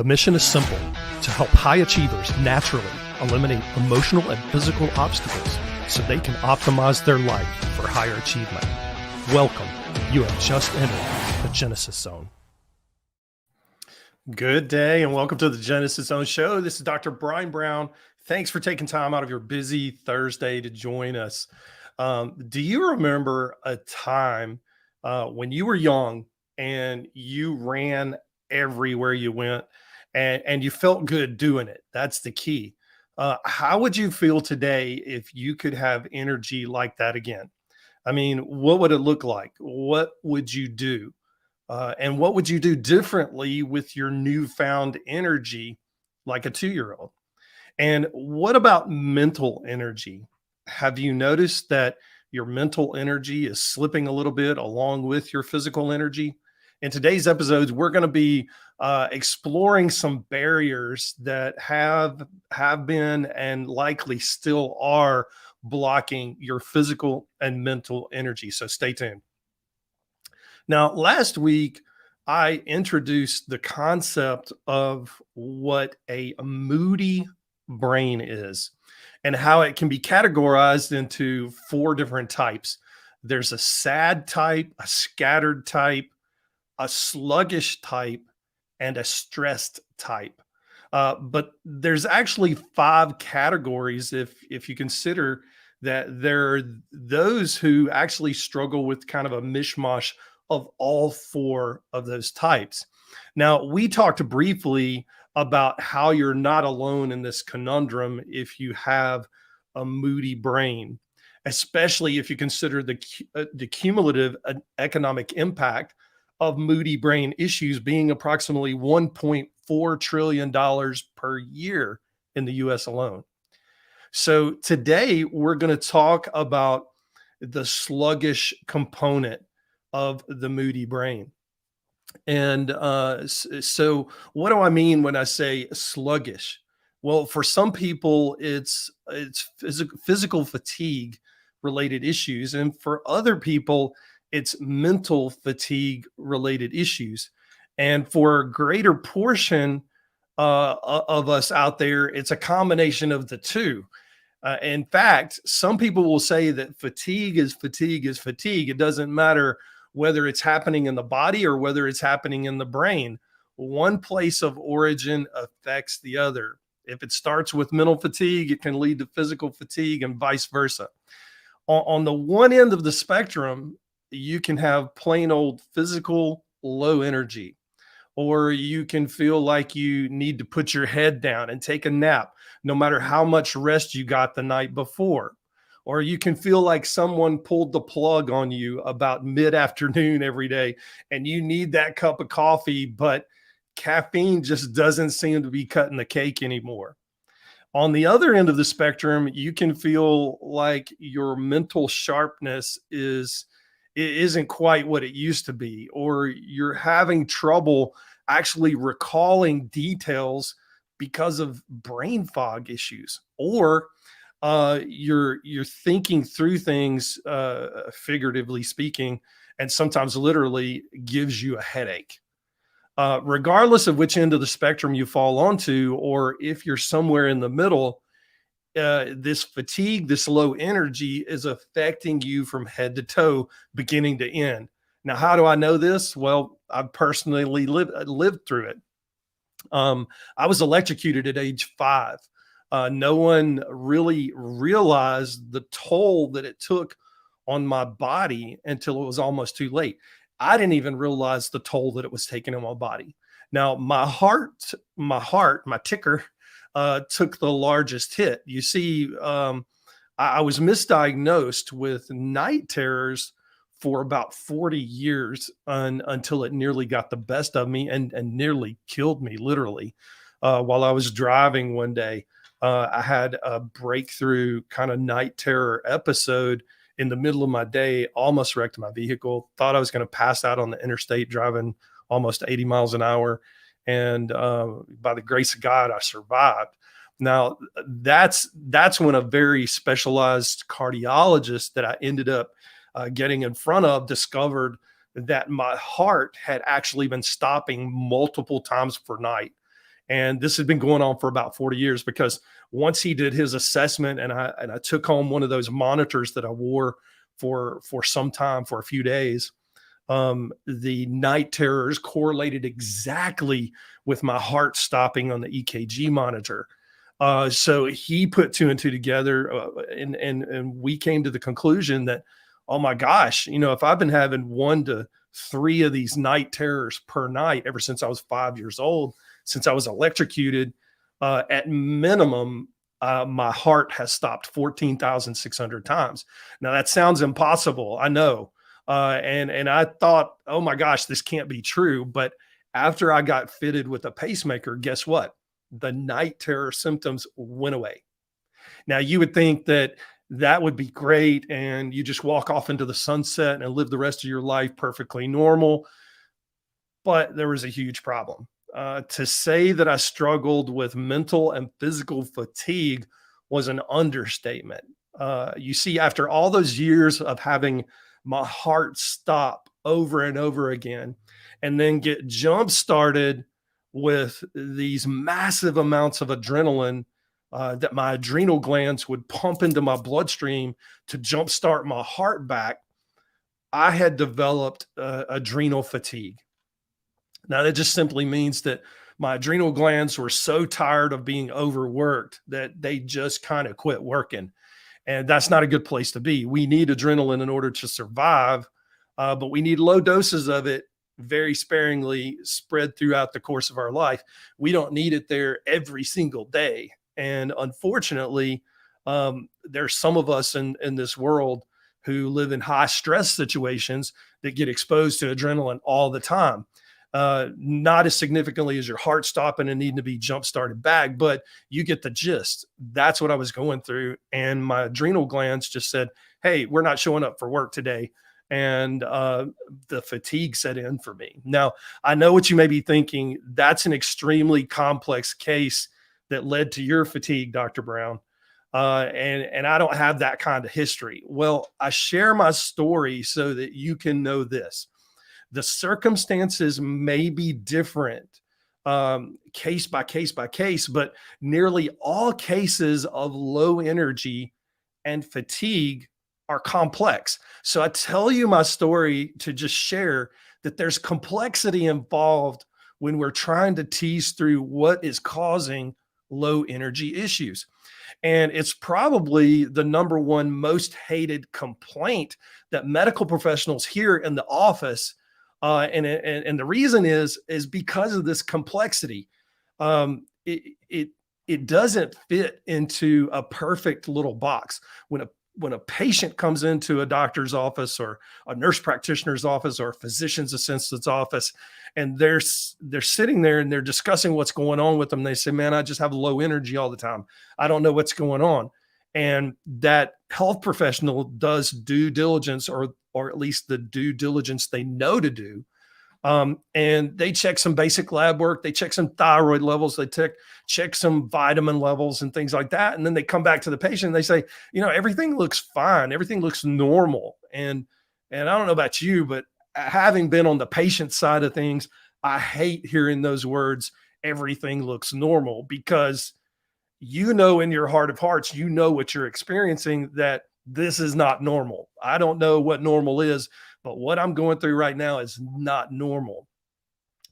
The mission is simple: to help high achievers naturally eliminate emotional and physical obstacles so they can optimize their life for higher achievement. Welcome. You have just entered the Genesis Zone. Good day and welcome to the Genesis Zone show. This is Dr. Brian Brown. Thanks for taking time out of your busy Thursday to join us. Do you remember a time when you were young and you ran everywhere you went and you felt good doing it? That's the key. How would you feel today if you could have energy like that again? I mean, what would it look like? What would you do? And what would you do differently with your newfound energy like a 2-year-old? And what about mental energy? Have you noticed that your mental energy is slipping a little bit along with your physical energy? In today's episodes, we're going to be exploring some barriers that have been and likely still are blocking your physical and mental energy. So stay tuned. Now, last week, I introduced the concept of what a moody brain is and how it can be categorized into 4 different types. There's a sad type, a scattered type, a sluggish type, and a stressed type. But there's actually 5 categories if you consider that there are those who actually struggle with kind of a mishmash of all 4 of those types. Now, we talked briefly about how you're not alone in this conundrum if you have a moody brain, especially if you consider the cumulative economic impact of moody brain issues being approximately $1.4 trillion per year in the US alone. So today we're going to talk about the sluggish component of the moody brain. And so what do I mean when I say sluggish? Well, for some people, it's physical fatigue related issues. And for other people, it's mental fatigue related issues. And for a greater portion of us out there, it's a combination of the two. In fact, some people will say that fatigue is fatigue is fatigue. It doesn't matter whether it's happening in the body or whether it's happening in the brain. One place of origin affects the other. If it starts with mental fatigue, it can lead to physical fatigue and vice versa. On the one end of the spectrum, you can have plain old physical low energy, or you can feel like you need to put your head down and take a nap, no matter how much rest you got the night before. Or you can feel like someone pulled the plug on you about mid-afternoon every day, and you need that cup of coffee, but caffeine just doesn't seem to be cutting the cake anymore. On the other end of the spectrum, you can feel like your mental sharpness isn't quite what it used to be, or you're having trouble actually recalling details because of brain fog issues, or you're thinking through things, figuratively speaking, and sometimes literally gives you a headache. Regardless of which end of the spectrum you fall onto, or if you're somewhere in the middle, this fatigue, this low energy is affecting you from head to toe, beginning to end. Now, how do I know this? Well, I've personally lived through it. I was electrocuted at age 5. No one really realized the toll that it took on my body until it was almost too late. I didn't even realize the toll that it was taking on my body. Now, my ticker, took the largest hit. You see, I was misdiagnosed with night terrors for about 40 years until it nearly got the best of me and nearly killed me, literally. While I was driving one day, I had a breakthrough kind of night terror episode in the middle of my day, almost wrecked my vehicle, thought I was going to pass out on the interstate driving almost 80 miles an hour. And by the grace of God, I survived. Now, that's when a very specialized cardiologist that I ended up getting in front of discovered that my heart had actually been stopping multiple times per night. And this had been going on for about 40 years because once he did his assessment and I took home one of those monitors that I wore for some time, for a few days, the night terrors correlated exactly with my heart stopping on the EKG monitor. So he put two and two together, and we came to the conclusion that, oh my gosh, if I've been having 1 to 3 of these night terrors per night ever since I was 5 years old, since I was electrocuted, at minimum, my heart has stopped 14,600 times. Now that sounds impossible, I know, and I thought, oh my gosh, this can't be true. But after I got fitted with a pacemaker, guess what? The night terror symptoms went away. Now you would think that that would be great, and you just walk off into the sunset and live the rest of your life perfectly normal. But there was a huge problem. To say that I struggled with mental and physical fatigue was an understatement. You see, after all those years of having my heart stop over and over again, and then get jump started with these massive amounts of adrenaline that my adrenal glands would pump into my bloodstream to jumpstart my heart back, I had developed adrenal fatigue. Now, that just simply means that my adrenal glands were so tired of being overworked that they just kind of quit working. And that's not a good place to be. We need adrenaline in order to survive, but we need low doses of it very sparingly spread throughout the course of our life. We don't need it there every single day. And unfortunately, there's some of us in this world who live in high stress situations that get exposed to adrenaline all the time. Not as significantly as your heart stopping and needing to be jump started back, but you get the gist. That's what I was going through. And my adrenal glands just said, hey, we're not showing up for work today. And the fatigue set in for me. Now, I know what you may be thinking. That's an extremely complex case that led to your fatigue, Dr. Brown. And I don't have that kind of history. Well, I share my story so that you can know this. The circumstances may be different, case by case by case, but nearly all cases of low energy and fatigue are complex. So I tell you my story to just share that there's complexity involved when we're trying to tease through what is causing low energy issues. And it's probably the number one most hated complaint that medical professionals hear in the office. And the reason is because of this complexity. It doesn't fit into a perfect little box. When a patient comes into a doctor's office or a nurse practitioner's office or a physician's assistant's office, and they're sitting there and they're discussing what's going on with them, they say, man, I just have low energy all the time. I don't know what's going on. And that health professional does due diligence, or at least the due diligence they know to do. And they check some basic lab work. They check some thyroid levels. They check some vitamin levels and things like that. And then they come back to the patient and they say, everything looks fine. Everything looks normal. And I don't know about you, but having been on the patient side of things, I hate hearing those words, everything looks normal, because in your heart of hearts, what you're experiencing, that this is not normal. I don't know what normal is, but what I'm going through right now is not normal.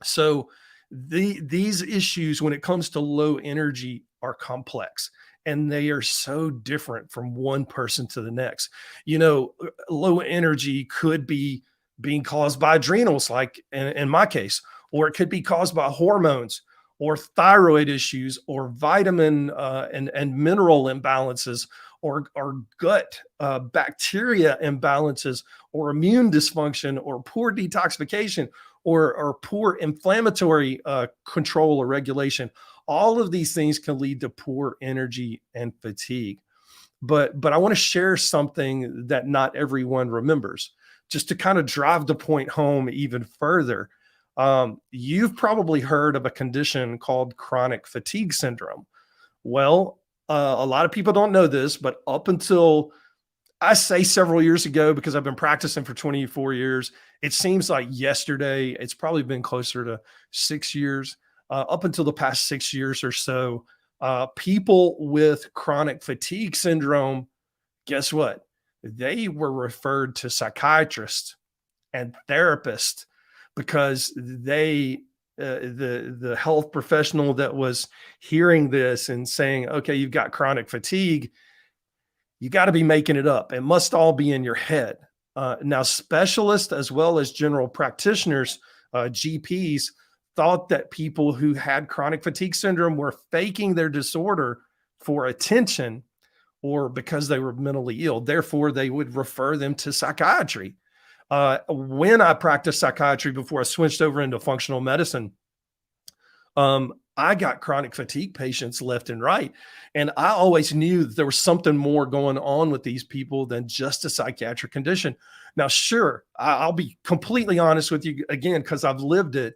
So these issues, when it comes to low energy, are complex, and they are so different from one person to the next. Low energy could be being caused by adrenals, like in my case, or it could be caused by hormones or thyroid issues or vitamin and mineral imbalances, or gut bacteria imbalances, or immune dysfunction, or poor detoxification, or poor inflammatory control or regulation. All of these things can lead to poor energy and fatigue. But I want to share something that not everyone remembers, just to kind of drive the point home even further. You've probably heard of a condition called chronic fatigue syndrome. Well, a lot of people don't know this, but up until, I say, several years ago, because I've been practicing for 24 years, it seems like yesterday. It's probably been closer to 6 years. up until the past 6 years or so, people with chronic fatigue syndrome, guess what? They were referred to psychiatrists and therapists because the health professional that was hearing this and saying, okay, you've got chronic fatigue, you got to be making it up. It must all be in your head. Now, specialists as well as general practitioners, GPs, thought that people who had chronic fatigue syndrome were faking their disorder for attention or because they were mentally ill. Therefore, they would refer them to psychiatry. When I practiced psychiatry before I switched over into functional medicine, I got chronic fatigue patients left and right. And I always knew that there was something more going on with these people than just a psychiatric condition. Now, sure, I'll be completely honest with you again, because I've lived it.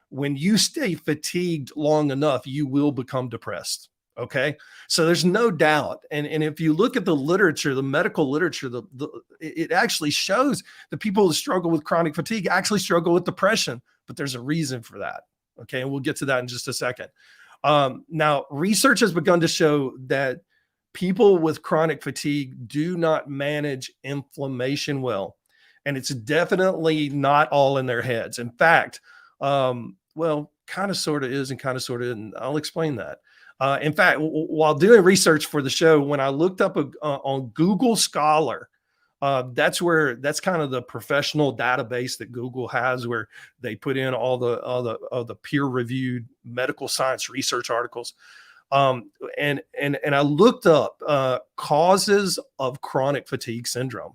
When you stay fatigued long enough, you will become depressed. Okay. So there's no doubt. And if you look at the literature, the medical literature, it actually shows that people who struggle with chronic fatigue actually struggle with depression, but there's a reason for that. Okay. And we'll get to that in just a second. Now, research has begun to show that people with chronic fatigue do not manage inflammation well. And it's definitely not all in their heads. In fact, well, kind of sort of is and kind of sort of isn't. I'll explain that. In fact, while doing research for the show, when I looked up on Google Scholar, that's kind of the professional database that Google has, where they put in all the peer-reviewed medical science research articles. And I looked up causes of chronic fatigue syndrome.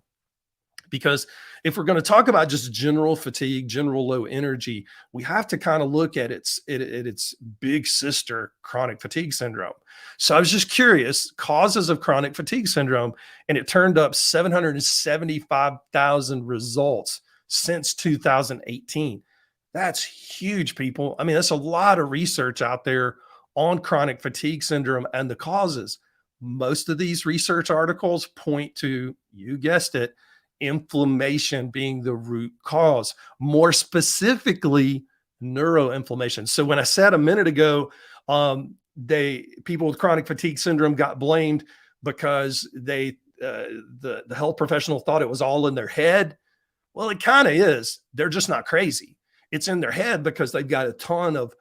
Because if we're going to talk about just general fatigue, general low energy, we have to kind of look at its big sister, chronic fatigue syndrome. So I was just curious, causes of chronic fatigue syndrome, and it turned up 775,000 results since 2018. That's huge, people. I mean, that's a lot of research out there on chronic fatigue syndrome and the causes. Most of these research articles point to, you guessed it, inflammation being the root cause, more specifically neuroinflammation. So when I said a minute ago, people with chronic fatigue syndrome got blamed because the health professional thought it was all in their head. Well, it kind of is. They're just not crazy. It's in their head because they've got a ton of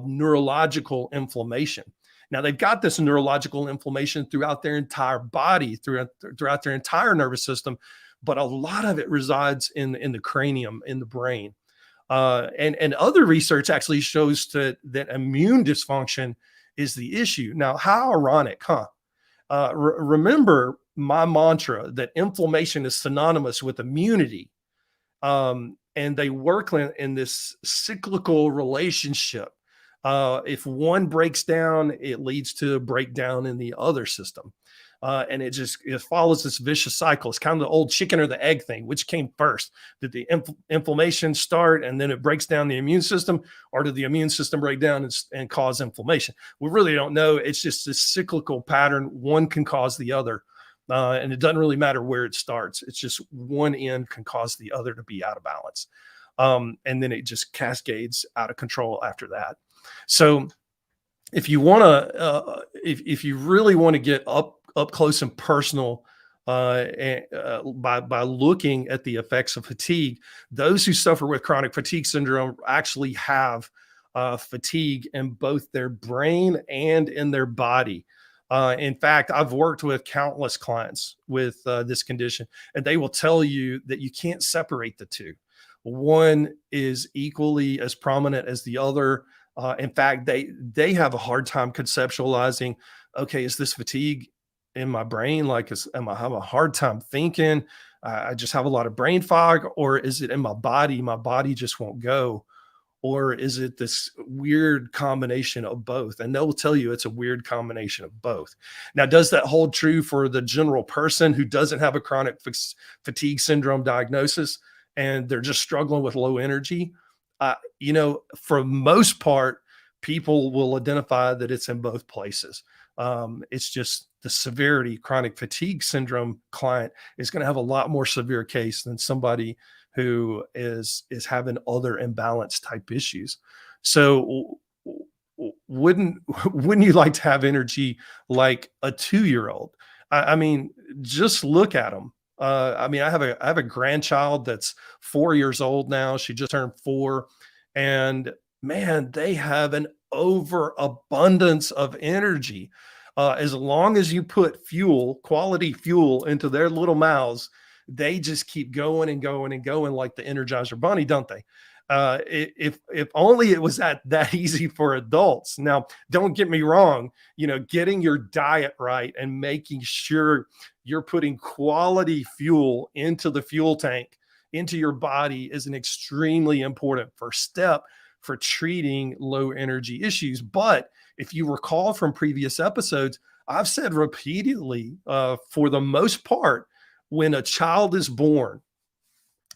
neurological inflammation. Now, they've got this neurological inflammation throughout their entire body, throughout their entire nervous system, but a lot of it resides in the cranium, in the brain. And other research actually shows that immune dysfunction is the issue. Now, how ironic, huh? Remember my mantra that inflammation is synonymous with immunity. And they work in this cyclical relationship. If one breaks down, it leads to a breakdown in the other system. And it follows this vicious cycle. It's kind of the old chicken or the egg thing. Which came first? Did the inflammation start and then it breaks down the immune system, or did the immune system break down and cause inflammation? We really don't know. It's just this cyclical pattern. One can cause the other. And it doesn't really matter where it starts. It's just one end can cause the other to be out of balance. And then it just cascades out of control after that. So if you want to, if you really want to get up close and personal by looking at the effects of fatigue, those who suffer with chronic fatigue syndrome actually have fatigue in both their brain and in their body. In fact, I've worked with countless clients with this condition, and they will tell you that you can't separate the two. One is equally as prominent as the other. In fact, they have a hard time conceptualizing, okay, is this fatigue in my brain? Like, am I having a hard time thinking? I just have a lot of brain fog, or is it in my body? My body just won't go. Or is it this weird combination of both? And they'll tell you it's a weird combination of both. Now, does that hold true for the general person who doesn't have a chronic fatigue syndrome diagnosis and they're just struggling with low energy? For most part, people will identify that it's in both places. It's just the severity. Chronic fatigue syndrome client is going to have a lot more severe case than somebody who is having other imbalance type issues. So wouldn't wouldn't you like to have energy like a 2-year-old? I mean, just look at them. I mean, I have a grandchild that's 4 years old now. She just turned 4, and man, they have an overabundance of energy. As long as you put fuel, quality fuel, into their little mouths, they just keep going and going and going like the Energizer Bunny, don't they? If only it was that easy for adults. Now, don't get me wrong, getting your diet right and making sure you're putting quality fuel into the fuel tank, into your body, is an extremely important first step for treating low energy issues. But if you recall from previous episodes, I've said repeatedly, for the most part, when a child is born,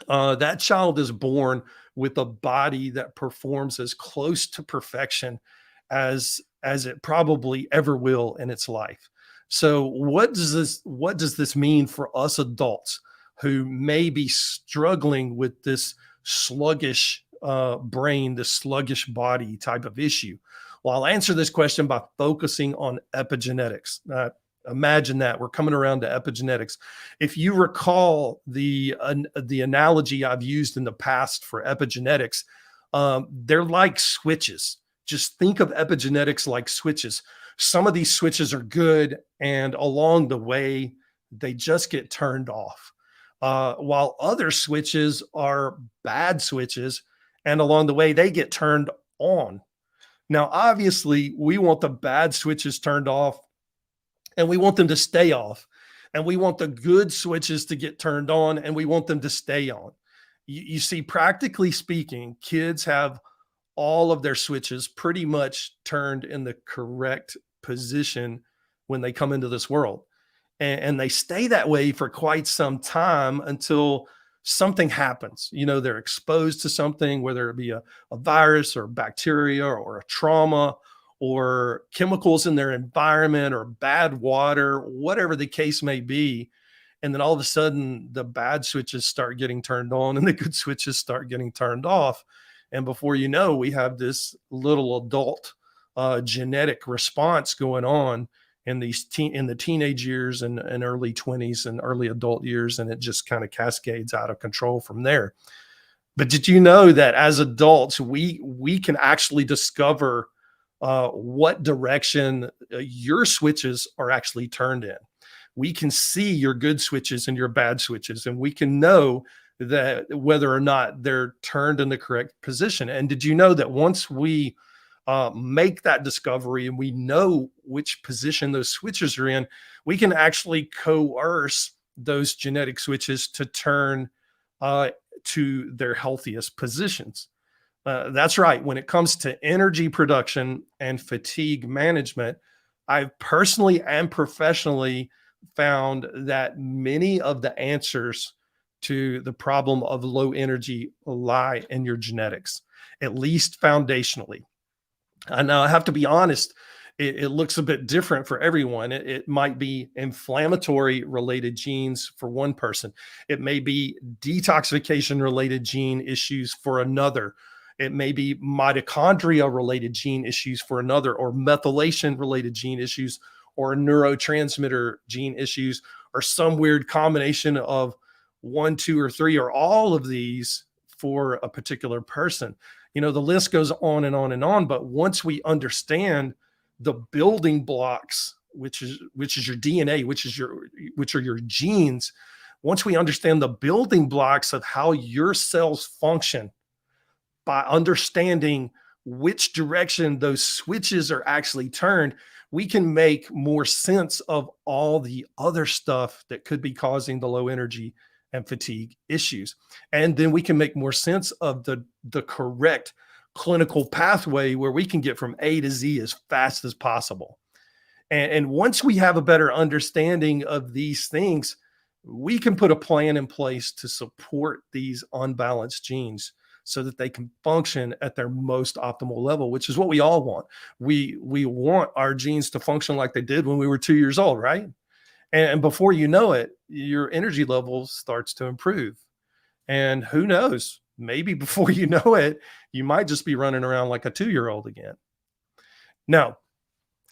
that child is born with a body that performs as close to perfection as it probably ever will in its life. So what does this mean for us adults who may be struggling with this sluggish brain, this sluggish body type of issue? Well, I'll answer this question by focusing on epigenetics. Imagine that we're coming around to epigenetics. If you recall the analogy I've used in the past for epigenetics, they're like switches. Just think of epigenetics like switches. Some of these switches are good, and along the way, they just get turned off. While other switches are bad switches, and along the way, they get turned on. Now, obviously, we want the bad switches turned off, and we want them to stay off. And we want the good switches to get turned on, and we want them to stay on. You see, practically speaking, kids have all of their switches pretty much turned in the correct position when they come into this world. And they stay that way for quite some time until something happens. They're exposed to something, whether it be a virus or bacteria or a trauma or chemicals in their environment or bad water, whatever the case may be. And then all of a sudden, the bad switches start getting turned on and the good switches start getting turned off. And before you know, we have this little adult genetic response going on in the teenage years and early 20s and early adult years, and it just kind of cascades out of control from there. But did you know that as adults, we can actually discover what direction your switches are actually turned in? We can see your good switches and your bad switches, and we can know that whether or not they're turned in the correct position. And did you know that once we make that discovery and we know which position those switches are in, we can actually coerce those genetic switches to turn to their healthiest positions? That's right. When it comes to energy production and fatigue management, I've personally and professionally found that many of the answers to the problem of low energy lie in your genetics, at least foundationally. And now I have to be honest, it looks a bit different for everyone. It might be inflammatory related genes for one person. It may be detoxification related gene issues for another. It may be mitochondria related gene issues for another, or methylation related gene issues, or neurotransmitter gene issues, or some weird combination of one, two, or three, or all of these for a particular person. The list goes on and on and on. But once we understand the building blocks, which is your DNA, which are your genes, once we understand the building blocks of how your cells function, by understanding which direction those switches are actually turned, we can make more sense of all the other stuff that could be causing the low energy and fatigue issues. And then we can make more sense of the correct clinical pathway where we can get from A to Z as fast as possible. And once we have a better understanding of these things, we can put a plan in place to support these unbalanced genes so that they can function at their most optimal level, which is what we all want. We want our genes to function like they did when we were 2 years old, right? And before you know it, your energy level starts to improve. And who knows, maybe before you know it, you might just be running around like a 2-year-old again. Now,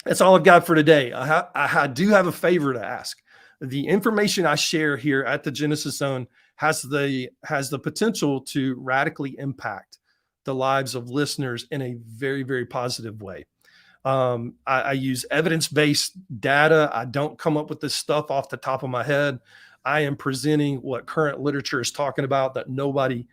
that's all I've got for today. I do have a favor to ask. The information I share here at the Genesis Zone has the potential to radically impact the lives of listeners in a very, very positive way. I use evidence-based data. I don't come up with this stuff off the top of my head. I am presenting what current literature is talking about that nobody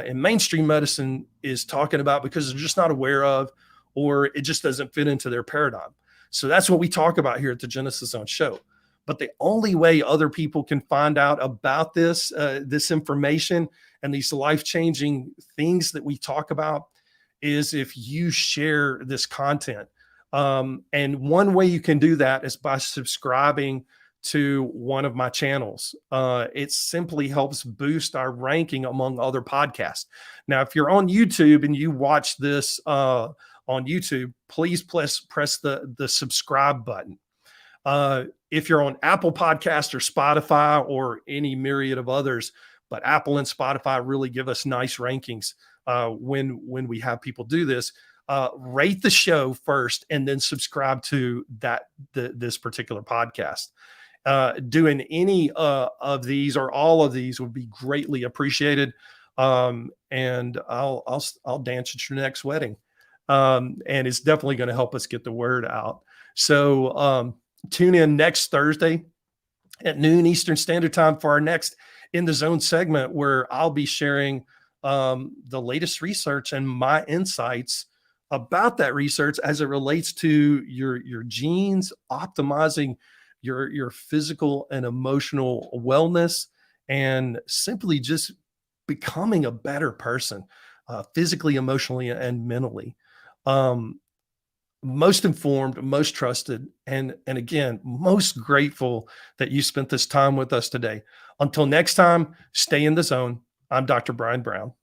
in mainstream medicine is talking about because they're just not aware of, or it just doesn't fit into their paradigm. So that's what we talk about here at the Genesis Zone Show. But the only way other people can find out about this information and these life-changing things that we talk about is if you share this content. And one way you can do that is by subscribing to one of my channels. It simply helps boost our ranking among other podcasts. Now, if you're on YouTube and you watch this on YouTube, please press the subscribe button. If you're on Apple Podcast or Spotify or any myriad of others, but Apple and Spotify really give us nice rankings when we have people do this. Rate the show first and then subscribe to this particular podcast. Doing any of these or all of these would be greatly appreciated. And I'll dance at your next wedding. And it's definitely going to help us get the word out. So tune in next Thursday at noon Eastern Standard Time for our next In the Zone segment, where I'll be sharing the latest research and my insights about that research as it relates to your genes, optimizing your physical and emotional wellness, and simply just becoming a better person, physically, emotionally, and mentally. Most informed, most trusted, and again, most grateful that you spent this time with us today. Until next time, stay in the zone. I'm Dr. Brian Brown.